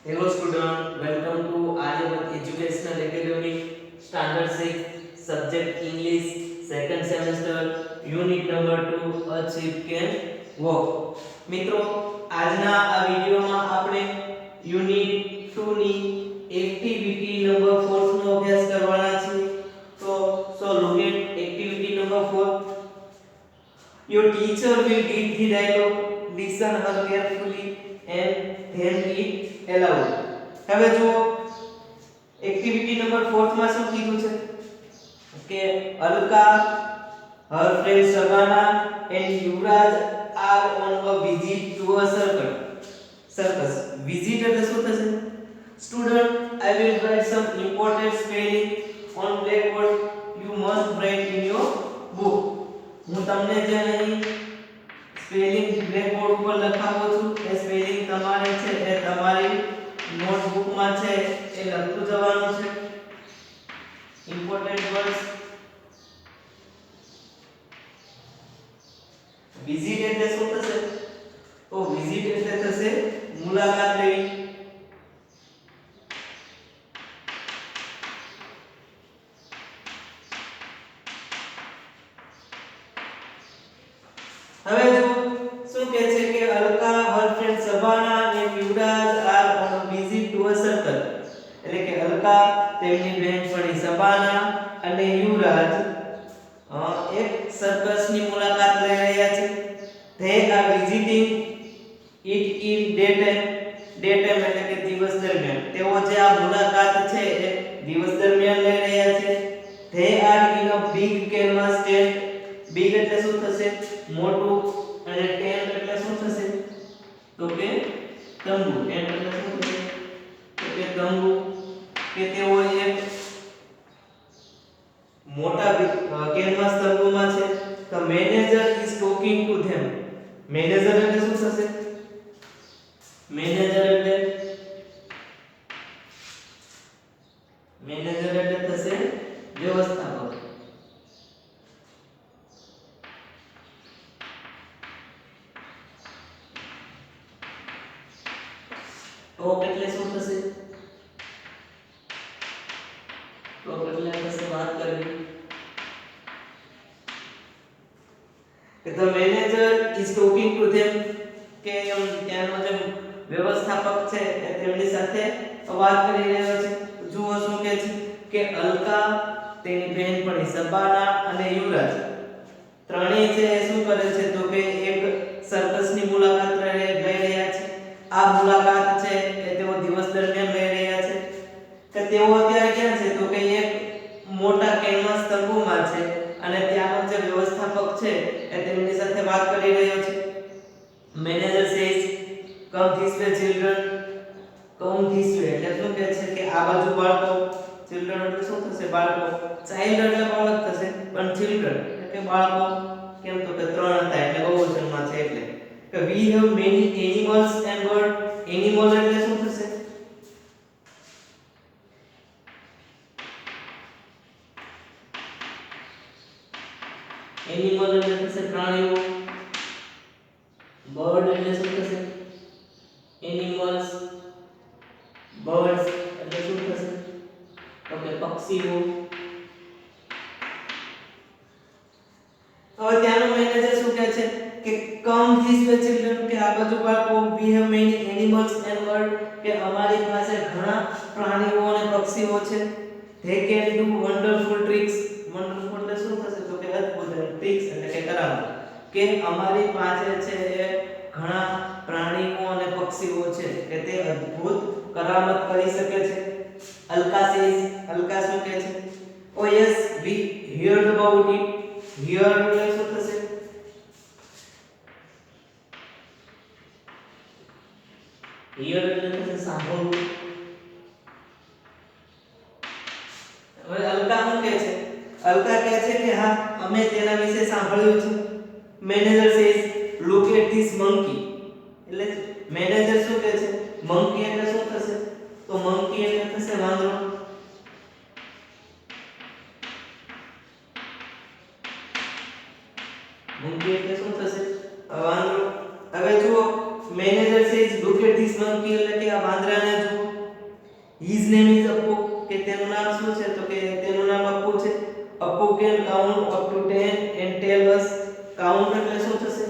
Hello student, welcome to Aryavat Educational Academy, Standard 6, Subject English, second semester, Unit number 2, Achieve Can Walk. મિત્રો આજના આ વિડિયોમાં આપણે unit 2 ની activity number 4 નો અભ્યાસ કરવાના છે. So look at activity number 4. Your teacher will read the dialogue, listen her carefully and then read aloud. હવે જો એક્ટિવિટી નંબર 4 માં શું કીધું છે કે Alka, her friend Shabana and Yuvraj are on a visit to a circus. Visit એટલે શું થશે? Student, I will write some important spelling on blackboard. You must write in your book. હું તમને જે અહીં સ્પેલિંગ બ્લેકબોર્ડ ઉપર લખાવો છું એ સ્પેલિંગ તમારે છે એ તમારી નોટબુકમાં છે એ લખતું જવાનું છે. Important words. વિઝિટ એટલે શું થશે? તો વિઝિટ એટલે થશે મુલાકાત લેવી. હવે જો શું કહે છે કે Alka, her friend Shabana and Yuvraj are on a visit to a circle. એટલે કે અલકા, તેમની બહેનપણી શબાના અને યુવરાજ એક સર્કસની મુલાકાત લઈ રહ્યા છે. they are visiting it in daytime. daytime એટલે કે દિવસ દરમિયાન. તેઓ જે આ મુલાકાત છે એ દિવસ દરમિયાન લઈ રહ્યા છે. they are in a big canvas tent. big એટલે શું થશે? મોટું. અને ટેન્ટ એટલે શું થશે? તો કે તંબુ. ટેન્ટ એટલે શું થશે? તો કે તંબુ. કે તેઓ એક મોટા કેનવાસ તંબુમાં છે. The manager is talking to them. Manager એટલે શું થશે? મેનેજર એટલે થશે વ્યવસ્થાપક. ટોપ એટલે શું થશે? ટોપ એટલે થશે વાત કરવી. કે the manager is talking to them. કે ત્યાંનો જે વ્યવસ્થાપક છે એ તેમની સાથે વાત કરી રહ્યો છે. જુઓ શું કહે છે કે અલકા, તેની બહેનપણી શબાના અને યુવરાજ ત્રણેય છે એ શું કરે છે તો કે એક સર્કસની મુલાકાત લઈ રહ્યા છે. આ મુલાકાત છે એ તેઓ દિવસ દરમિયાન લઈ રહ્યા છે. કે તેઓ અત્યારે ક્યાં છે તો કે એક મોટા કેનવાસ તંબુમાં છે અને ત્યાંનો જે વ્યવસ્થાપક છે એ તેમની સાથે વાત કરી રહ્યો છે. Manager says come this way children. Come this way એટલે શું કહે છે કે આ બાજુ બાળકો. ચિલ્ડ્રન એટલે શું થશે? બાળકો. ચાઇલ્ડ એટલે બાળક થશે પણ ચિલ્ડ્રન એટલે કે બાળકો. કેમ તો કે ત્રણ હતા એટલે બહુવચનમાં છે એટલે. કે we have many animals and birds. Animal એટલે શું થશે? એનિમલ એટલે થશે પ્રાણીઓ. બર્ડ એટલે શું થશે? એનિમલ્સ. બર્ડ્સ એટલે શું થશે? તો કે પક્ષીઓ. હવે ત્યાંનો મેનેજર શું કહે છે કે કમ ધીસ વે ચિલ્ડ્રન. કે આ બાજુ બાળકો. we have many animals and birds. કે અમારી પાસે ઘણા પ્રાણીઓ અને પક્ષીઓ છે. they can do wonderful tricks. wonderful એટલે શું થશે તો કે અદ્ભુત. tricks એટલે કે કરામત. કે અમારી પાસે છે એ ઘણા પ્રાણીઓ અને પક્ષીઓ છે કે તે અદ્ભુત કરામત કરી શકે છે. અલકા says. અલકા શું કહે છે? oh yes, we heard about it. heard એટલે શું થશે? hear એટલે થશે સાંભળવું. હવે અલકા શું કહે છે? અલકા કહે છે કે હા અમે તેના વિશે સાંભળ્યું છે. Manager says look at this monkey. એટલે મેનેજર શું કહે છે? monkey એટલે શું થશે? તો monkey એટલે થશે વાંદરો. monkey એટલે શું થશે? વાંદરો. હવે જુઓ manager says look at this monkey એટલે કે આ વાંદરાને જુઓ. his name is અપ્પુ કે તેનું નામ શું છે તો કે તેનું નામ અપ્પુ છે. Appu can count up to 10 and tell us. count એટલે શું થશે?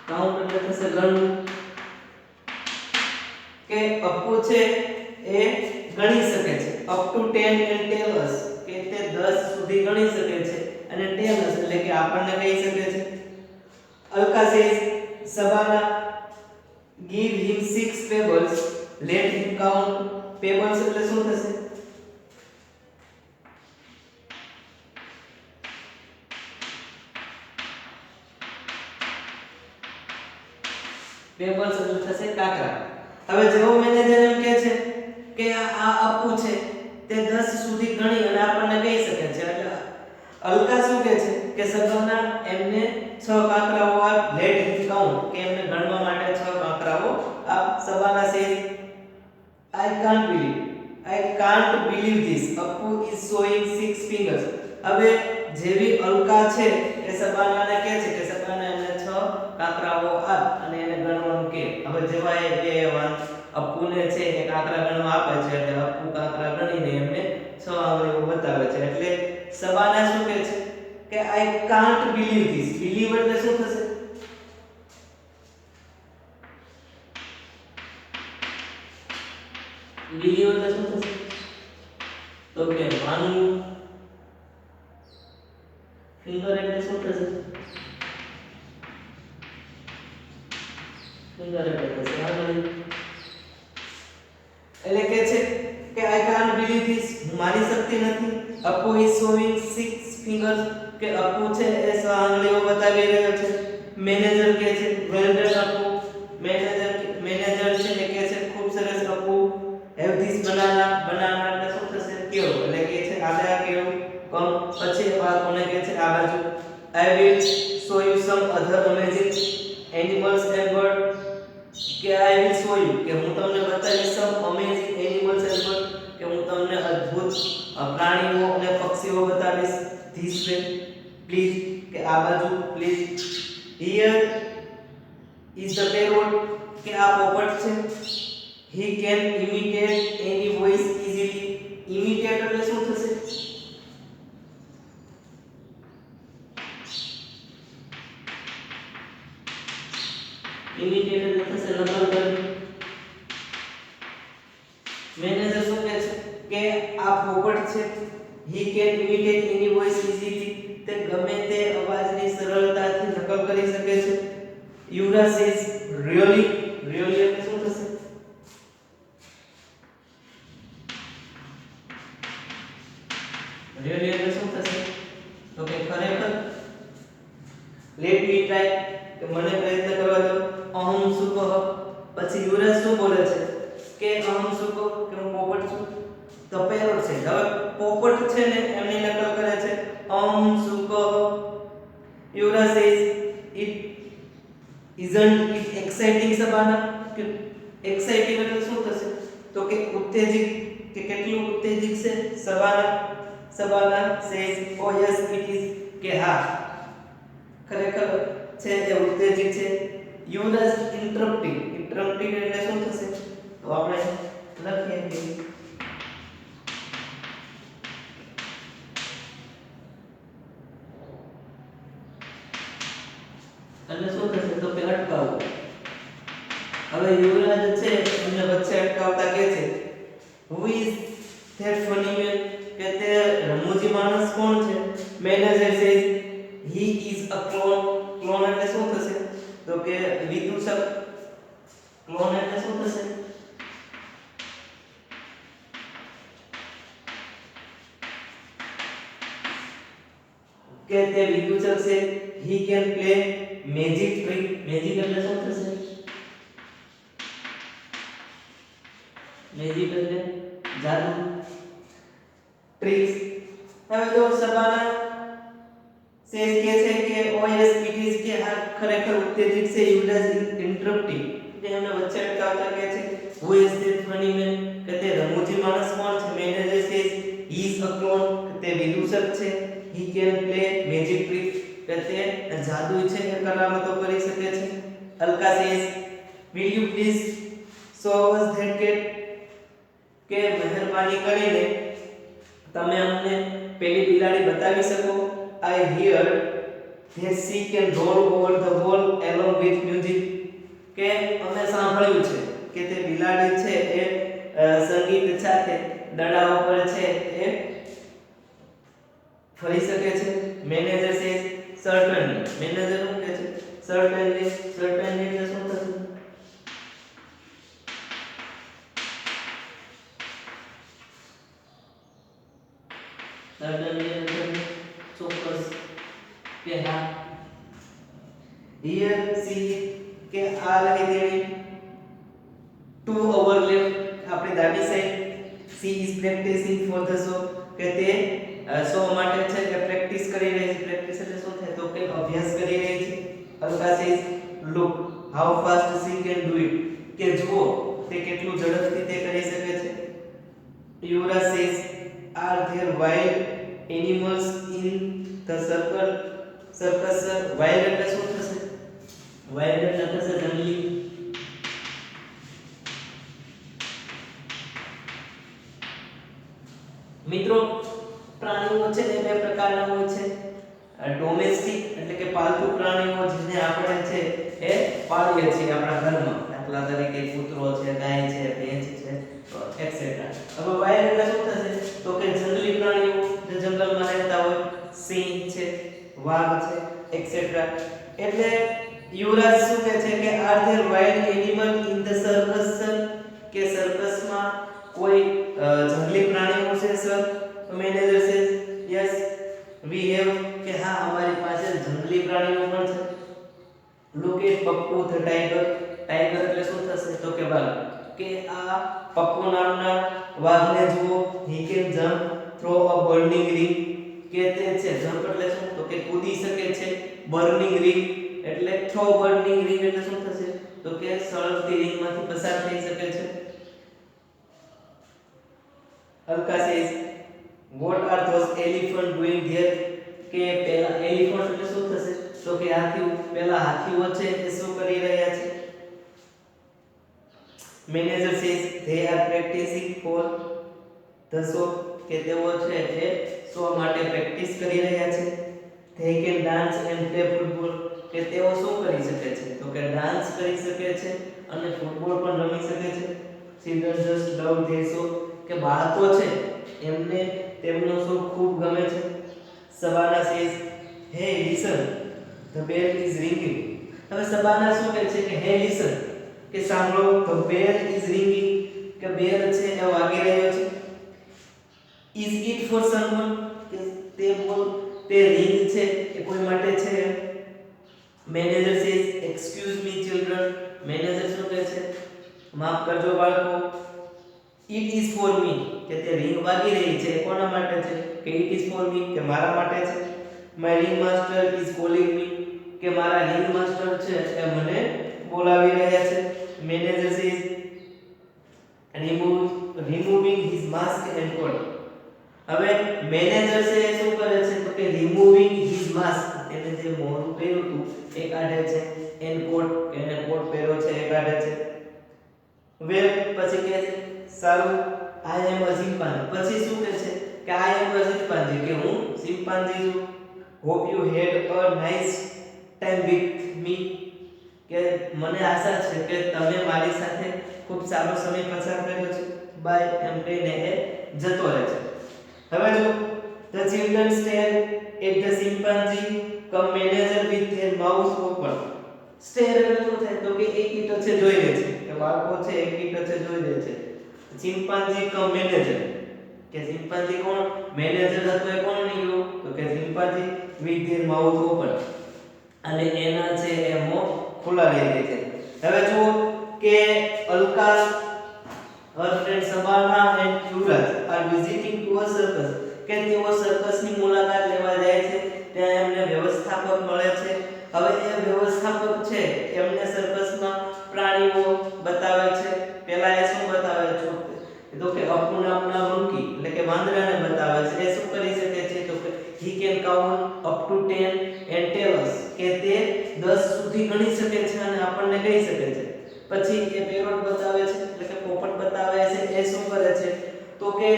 count એટલે થશે ગણવું. કે અપ્પુ છે એ ગણી શકે છે. up to 10 and tell us કે તે 10 સુધી ગણી શકે છે અને tell us એટલે કે આપણને કહી શકે છે. Alka says Sabana give him 6 pebbles, let him count. pebbles એટલે શું થશે? pebbles એટલે થશે કાકરા. હવે જેવો મેનેજર એમ કહે છે કે આ અપ્પુ છે તે 10 સુધી ગણી અને આપણને કહી શકે છે એટલે અલકા શું કહે છે કે સબાના એમને 6 કાકરાઓ આપ, લેટ હિમ કાઉન્ટ કે એમને ગણવા માટે 6 કાકરાઓ આપ. Sabana says I can't believe this. Appu is showing 6 fingers. હવે જેવી અલકા છે એ સબાનાને કહે છે કે સબાના એમને 6 કાકરાઓ આપ અને એને ગણવાનું કે. હવે જેવા એ અપ્પુને છે એ કાકરા ગણવા આપે છે એટલે અપ્પુ કાકરા ગણીને એમને 6 આંગળીઓ બતાવે છે. એટલે સબાના શું કહે છે કે I can't believe this. believe એટલે શું થશે? believe એટલે શું થશે? તો કે માનવું. finger એટલે શું થશે? finger એટલે થશે આંગળી. એટલે કે છે કે I can't believe this. હું માની શકતી નથી. અપ્પુ is showing 6 fingers કે અપ્પુ છે એ 6 આંગળીઓ બતાવી રહ્યો છે. મેનેજર કહે છે well done અપ્પુ. મેનેજર છે એ કહે છે ખૂબ સરસ Appu. have this banana. banana એટલે શું થશે? કેળું. એટલે કે છે આલે કેળું. કમ પછી કોને કહે છે આ બાજુ I will show you some other amazing animals and birds. કે I will show you કે હું તમને બતાવીશ some amazing animals and birds કે હું તમને અદ્ભુત પ્રાણીઓ અને પક્ષીઓ બતાવીશ. this way please કે આ બાજુ please. here is the parrot કે આ પોપટ છે. he can imitate any voice easily. imitate એટલે શું થશે? imitate એટલે થશે નકલ કરવી. મેનેજર શું કહે છે કે આ પોપટ છે he can imitate any voice easily તે ગમે તે અવાજની સરળતાથી નકલ કરી શકે છે. યુવરાજ says really. really એટલે શું થશે? really એટલે શું થશે? તો કે ખરેખર. let me try કે મને પ્રયત્ન કરવા દો. અહમ સુકહ. પછી યુવરાજ શું બોલે છે કે અહમ સુકહ કે હું પોપટ છું. તો પેરોટ છે. હવે પોપટ છે ને એમની નકલ કરે છે અહમ સુકહ. યુવરાજ says it isn't it exciting Sabana. કે exciting એટલે શું થશે? તો કે ઉત્તેજિત કે કેટલું ઉત્તેજિત છે Sabana. Sabana says oh yes it is કે હા ખરેખર છે એ ઉત્તેજિત છે. યુવરાજ interrupting. interrupting એટલે શું થશે? તો આપણે લખીએ કે એટલે શું થશે? તો કે અટકાવવું. હવે યુવરાજ છે એમને વચ્ચે અટકાવતા કહે છે who is that funny man કે તે રમૂજી માણસ કોણ છે? Manager says he is a clone. clone એટલે શું થશે? તો કે વિદૂષક. clone એટલે શું થશે? કે તે વિદૂષક છે. he can play magic trick. magic એટલે શું થશે? magic એટલે જાદુ. tricks. હવે જો સબાના સેજ કે છે કે ઓએસ પીટીસ કે આ ખરેખર ઉત્તેજિત છે. યુવરાજ ઇન્ટરપ્ટિંગ કે એમને વચ્ચે અટકાવતા કહે છે who is that funny man કે તે રમૂજી માણસ કોણ છે? મેનેજર સેજ he is a clone કે તે વિદૂષક છે. he can play magic trick કે તે જાદુ છે એ કરામતો કરી શકે છે. Alka says will you please show us that cat કે મહેરબાની કરીને તમે અમને પેલી બિલાડી બતાવી શકો. I hear that she can roll over the wall along with music કે અમે સાંભળ્યું છે કે તે બિલાડી છે એ સંગીત સાથે દડા ઉપર છે એ ફરી શકે છે. મેનેજર સે સર્ટનલી મેનેજર શું કહે છે? સર્ટનલી એટલે શું થશે? સર્ટનલી એટલે ચોક્કસ કે હા. હિયર સી કે આ રહી તેની ટુ ઓવરલેપ આપણી ડાબી side. She is practising for the show કે તે શો માટે છે કે પ્રેક્ટિસ કરી રહી છે. પ્રેક્ટિસ એટલે શું થાય તો કે અભ્યાસ કરી રહી છે. Alka says look how fast she can do it કે જુઓ તે કેટલું ઝડપથી તે કરી શકે છે. Yuvraj says are there wild animals in the circle circus. Wild એટલે શું થશે? વાઇલ્ડ એટલે થશે જંગલી. મિત્રો પ્રાણીઓ છે એ બે પ્રકારના હોય છે. ડોમેસ્ટિક એટલે કે પાલતુ પ્રાણીઓ જેને આપણે છે એ પાળીએ છીએ આપણા ઘરમાં. દાખલા તરીકે કૂતરો છે, ગાય છે, ભેંસ છે એક્સેટ્રા. હવે વાઇલ્ડ એટલે શું થશે તો કે જંગલી પ્રાણીઓ જે જંગલમાં રહેતા હોય, સિંહ છે, વાઘ છે એક્સેટ્રા. એટલે યુવરાજ શું કહે છે કે are there wild animal in the circus કે સર્કસમાં કોઈ જંગલી પ્રાણીઓ છે sir? Manager says yes we have કે હા અમારી પાસે જંગલી પ્રાણીઓ પણ છે. Look at Pappu the tiger. Tiger એટલે શું થશે તો કે વાઘ. કે આ પપ્પુ નામના વાઘને જુઓ. He can jump throw a burning ring કે તે છે જમ્પ એટલે શું તો કે કૂદી શકે છે. બર્નિંગ રિંગ એટલે થ્રો બર્નિંગ રિંગ એટલે શું થશે તો કે સળગતી રિંગમાંથી પસાર થઈ શકે છે. Alka says what are those elephant doing there કે પેલા એલિફન્ટ એટલે શું થશે તો કે હાથી. પેલા હાથીઓ છે એ શું કરી રહ્યા છે? Manager says they are practicing for the show કે તેઓ છે એ શો માટે પ્રેક્ટિસ કરી રહ્યા છે. they can dance and play football કે તેઓ શું કરી શકે છે તો કે ડાન્સ કરી શકે છે અને ફૂટબોલ પણ રમી શકે છે. children just love their show કે બાળકો છે એમને તેમનો શો ખૂબ ગમે છે. Sabana says hey listen the bell is ringing. હવે સબાના શું કહે છે કે હે લિસન કે સાંભળો ધ બેલ ઇઝ રિંગિંગ કે બેલ છે એ વાગી રહ્યો છે. ઇઝ ઇટ ફોર સમવન કે તે રિંગ છે એ કોઈ માટે છે. Manager says excuse me children. Manager શું કહે છે માફ કરજો બાળકો. ઇટ ઇઝ ફોર મી કે તે રિંગ વાગી રહી છે કોના માટે છે કે ઇટ ઇઝ ફોર મી કે મારા માટે છે. My ring master is calling me કે મારા રિંગ માસ્ટર છે એ મને બોલાવી રહ્યા છે. Manager says removing his mask and coat. હવે મેનેજર છે એ શું કરે છે તો કે રિમૂવિંગ હિઝ માસ્ક તેને જે મોઢું પહેર્યું હતું એ કાઢે છે. એન્ડ કોટ એને કોટ પહેર્યો છે એ કાઢે છે. વેલ પછી કહે છે સારું આઈ એમ અ ચિમ્પાન્જી. પછી શું કહે છે કે આઈ એમ અ ચિમ્પાન્જી કે હું ચિમ્પાન્જી છું. Hope you had a nice time with me કે મને આશા છે કે તમે મારી સાથે ખૂબ સારો સમય પસાર કર્યો છે. બાય એમ કહીને એ જતો રહે છે. હવે જો the children stare at the chimpanzee come manager with their mouth open. Stare એટલે શું થાય તો કે એક ટચે જોઈ રહે છે કે બાળકો છે એક ટચે જોઈ રહે છે. ચિમ્પાન્જી કમ મેનેજર કે ચિમ્પાન્જી કોણ મેનેજર હતો એ કોણ નીકળ્યું તો કે chimpanzee with their mouth open અને એના છે એ મોં ખુલ્લા રહી રહે છે. હવે જુઓ કે Alka her friend Sabana and Yuvraj are visiting to a circus કે તેઓ સર્કસની મુલાકાત લેવા જાય છે. ત્યાં એમને વ્યવસ્થાપક મળે છે. હવે એ વ્યવસ્થાપક છે એમને સર્કસમાં પ્રાણીઓ બતાવે છે. પહેલા એ શું બતાવે છે તો કે અપુ નામના મંકી એટલે કે વાંદરાને બતાવે છે. એ શું કરી શકે છે તો કે he can count up to 10 and tell us કે કરી શકે છે. પછી એ પેરોટ બતાવે છે એટલે કે પોપટ બતાવે છે એ શું કરે છે તો કે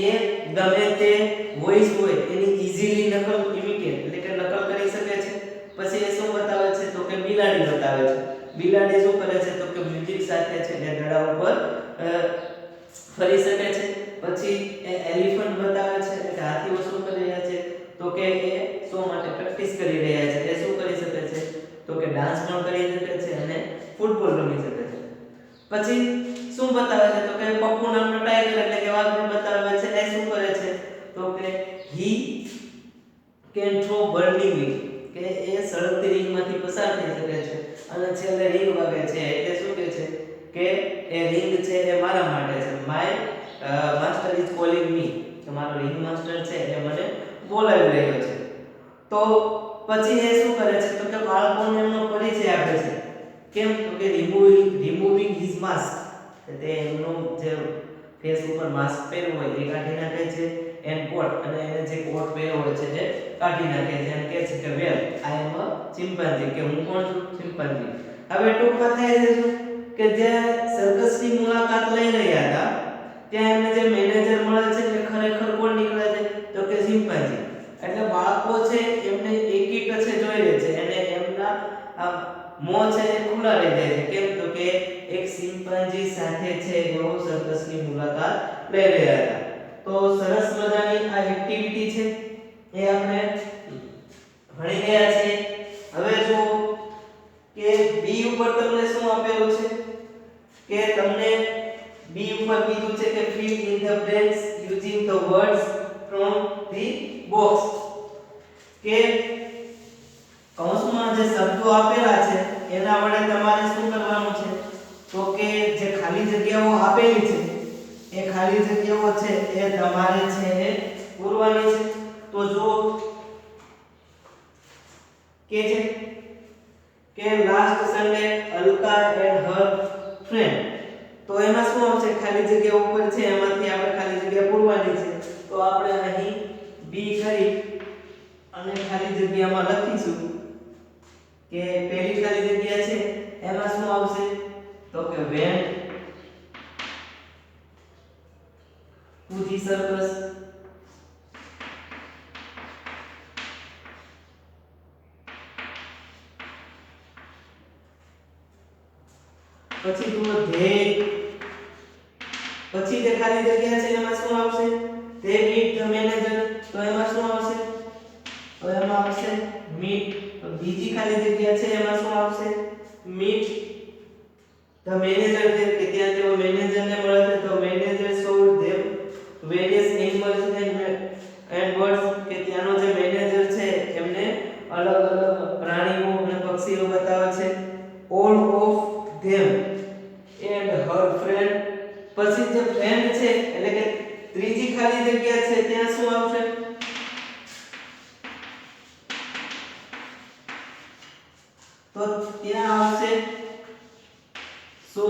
એ ગમે તે વોઇસ હોય એની ઈઝીલી નકલ ઇમિટેટ એટલે કે નકલ કરી શકે છે. પછી એ શું બતાવે છે તો કે બિલાડી બતાવે છે. બિલાડી શું કરે છે તો કે મ્યુઝિક સાથે છે એ દડા ઉપર ફરી શકે છે. પછી એ એલિફન્ટ બતાવે છે એટલે હાથીઓ શું કરી રહ્યા છે તો કે એ શો માટે પ્રેક્ટિસ કરી રહ્યા છે. એ શું કરી શકે છે તો કે ડાન્સ પણ કરી શકે છે અને ફૂટબોલ રમી શકે છે. પછી શું બતાવે છે તો કે પપ્પુ નામનો ટાઈગર એટલે કે વાઘને બતાવે છે. એ શું કરે છે તો કે he can throw burning ring કે એ સળગતી રિંગમાંથી પસાર થઈ શકે છે અને છેલ્લે રિંગ વાગે છે એટલે શું કહે છે કે એ રિંગ છે એ મારા માટે છે. My master is calling me કે મારો રિંગ માસ્ટર છે એ મને બોલાવી રહ્યો છે. તો પછી એ શું કરે છે તો કે બાળકોને એમનો પરિચય આપે છે. કેમ તો કે રિમૂવિંગ હિઝ માસ્ક તે એમનો જે ફેસ ઉપર માસ્ક પહેર્યું હોય એ કાઢી નાખે છે એન્ડ કોટ અને એને જે કોટ પહેર્યો હોય છે એ કાઢી નાખે છે અને કહે છે કે વેલ આઈ એમ અ ચિમ્પાન્જી કે હું કોણ છું ચિમ્પાન્જી. હવે ટૂંકમાં થાય છે શું કે જે સર્કસની મુલાકાત લઈ રહ્યા હતા ત્યાં એમને જે મેનેજર મળે છે એ ખરેખર કોણ નીકળે છે તો કે ચિમ્પાન્જી. એટલે બાળકો છે એમને એકી ટચે જોઈ રહે છે અને એમના મોં છે એ ખુલ્લા રહી જાય છે. કેમ તો કે એક ચિમ્પાન્જી સાથે છે એવો સર્કસની મુલાકાત લઈ રહ્યા હતા. તો સરસ મજાની આ એક્ટિવિટી છે એ આપણે ભણી ગયા છીએ. હવે જો કે બી ઉપર તમને શું આપેલું છે કે તમને બી ઉપર કીધું છે કે fill in the blanks using the words from the box કે કૌંસમાં જે શબ્દો આપેલા છે એના વડે તમારે શું કરવાનું છે તો કે જે ખાલી જગ્યાઓ આપેલી છે એ ખાલી જગ્યાઓ છે એ તમારે છે એ પૂરવાની છે. તો જો કે છે કે last Sunday Alka and her friend તો એમાં શું આવશે ખાલી જગ્યા ઉપર છે એમાંથી આપણે ખાલી જગ્યા પૂરવાની છે. તો આપણે અહીં બી કરી અને ખાલી જગ્યામાં લખીશું કે પહેલી ખાલી જગ્યા છે એમાં શું આવશે તો કે went to the circus. પછી તો they પછી જે ખાલી જગ્યા છે એમાં શું આવશે they meet the manager તો એમાં શું આવશે તો એમાં આવશે meet. તો બીજી ખાલી જગ્યા છે એમાં શું આવશે meet the manager કે ત્યાં તેઓ મેનેજરને મળે છે. તો manager showed them various animals and birds કે ત્યાંનો જે મેનેજર છે એમને અલગ અલગ પ્રાણીઓ અને પક્ષીઓ બતાવે છે. all of them and her friend પછી જે ફ્રેન્ડ છે એટલે કે ત્રીજી ખાલી જગ્યા છે ત્યાં શું આવશે તો ત્યાં આવશે સો.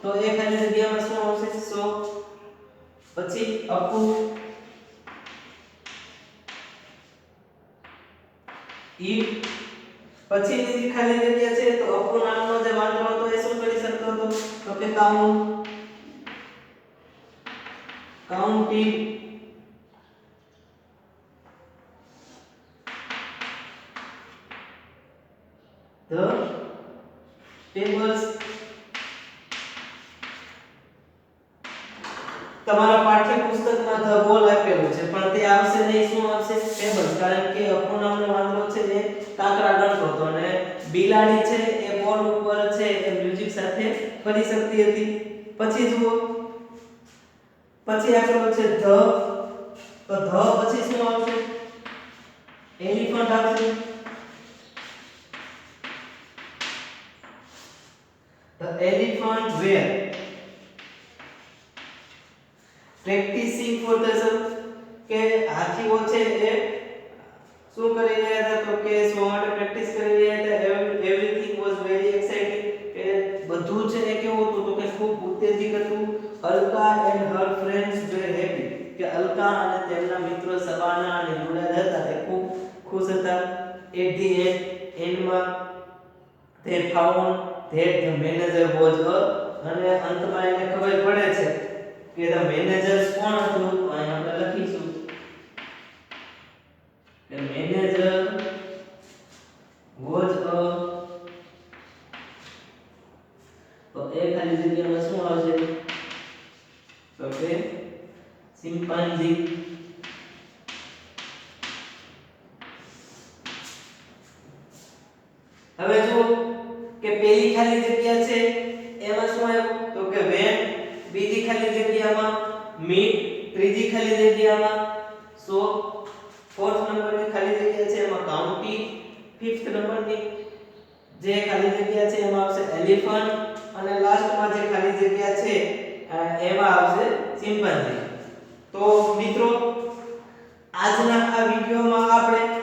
તો એ ખાલી જગ્યામાં શું આવશે સો. પછી અપુ ઈટ પછી બીજી ખાલી જગ્યા છે તો અપુ નામનો જે વાંદરો હતો એ શું કરી શકતો હતો તો કે કાઉન્ટિંગ the tables. તમારા પાઠ્યપુસ્તકમાં ધ બોલ આપેલું છે પણ તે આવશે નહીં. શું આવશે ટેબલ. કારણ કે અપુ નામનો વાંદરો છે એ કાકરા ગણતો હતો અને બિલાડી છે એ બોલ ઉપર છે એ મ્યુઝિક સાથે ફરી શકતી હતી. પછી જુઓ પછી આપેલું છે ધ તો ધ પછી શું આવશે એલિફન્ટ આવશે. The elephant were practicing for the show કે હાથીઓ છે એ શું કરી રહ્યા હતા તો કે શો માટે પ્રેક્ટિસ કરી રહ્યા હતા. એવરીથિંગ વોઝ વેરી એક્સાઇટિંગ કે બધું છે એ કેવું હતું તો કે ખૂબ ઉત્તેજિત હતું. Alka and her friends wear happy કે અલકા અને તેમના મિત્રો સબાના અને યુવરાજ હતા તે ખૂબ ખુશ હતા. એટ ધી એન્ડમાં they found that the manager was a અને અંતમાં એને ખબર પડે છે કે the managers કોણ હતું તો અહીં આપણે લખીશું કે manager was a તો એ ખાલી જગ્યામાં શું આવશે તો કે chimpanzee હવે જો કે પહેલી ખાલી જગ્યા છે એમાં શું આવ્યું તો કે when બીજી ખાલી જગ્યામાં meet ત્રીજી ખાલી જગ્યામાં so fourth નંબરની ખાલી જગ્યા છે એમાં county fifth નંબરની જે ખાલી જગ્યા છે એમાં આવશે elephant અને લાસ્ટમાં જે ખાલી જગ્યા છે એમાં આવશે chimpanzee તો મિત્રો આજના આ વિડિયોમાં આપણે